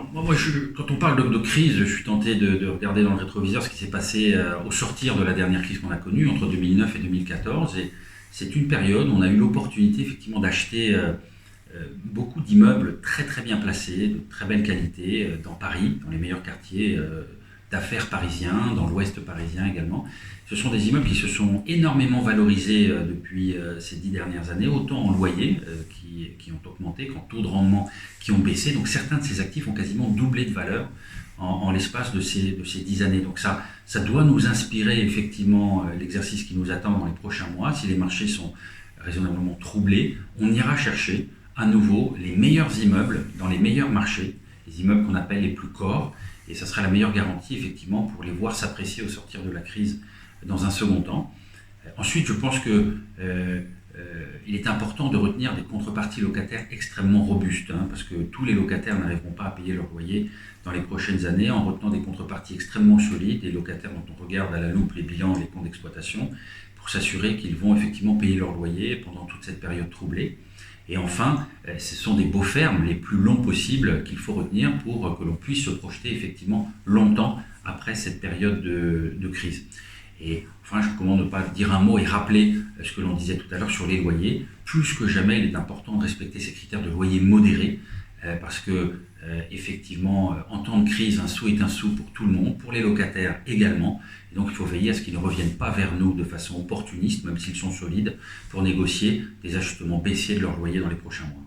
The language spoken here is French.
Alors, quand on parle de crise, je suis tenté de regarder dans le rétroviseur ce qui s'est passé au sortir de la dernière crise qu'on a connue, entre 2009 et 2014. Et c'est une période où on a eu l'opportunité effectivement d'acheter beaucoup d'immeubles très très bien placés, de très belle qualité, dans Paris, dans les meilleurs quartiers d'affaires parisiens, dans l'ouest parisien également. Ce sont des immeubles qui se sont énormément valorisés depuis ces 10 dernières années, autant en loyer qui ont augmenté qu'en taux de rendement qui ont baissé. Donc certains de ces actifs ont quasiment doublé de valeur en l'espace de ces 10 années. Donc ça doit nous inspirer effectivement l'exercice qui nous attend dans les prochains mois. Si les marchés sont raisonnablement troublés, on ira chercher à nouveau les meilleurs immeubles dans les meilleurs marchés, les immeubles qu'on appelle les plus corps, et ça sera la meilleure garantie effectivement pour les voir s'apprécier au sortir de la crise dans un second temps. Ensuite, je pense que il est important de retenir des contreparties locataires extrêmement robustes, parce que tous les locataires n'arriveront pas à payer leur loyer dans les prochaines années, en retenant des contreparties extrêmement solides, des locataires dont on regarde à la loupe les bilans et les comptes d'exploitation, pour s'assurer qu'ils vont effectivement payer leur loyer pendant toute cette période troublée. Et enfin, ce sont des beaux fermes les plus longs possibles qu'il faut retenir pour que l'on puisse se projeter effectivement longtemps après cette période de crise. Et enfin, je recommande de ne pas dire un mot et rappeler ce que l'on disait tout à l'heure sur les loyers. Plus que jamais, il est important de respecter ces critères de loyer modéré parce que effectivement, en temps de crise, un sou est un sou pour tout le monde, pour les locataires également. Et donc il faut veiller à ce qu'ils ne reviennent pas vers nous de façon opportuniste, même s'ils sont solides, pour négocier des ajustements baissiers de leur loyer dans les prochains mois.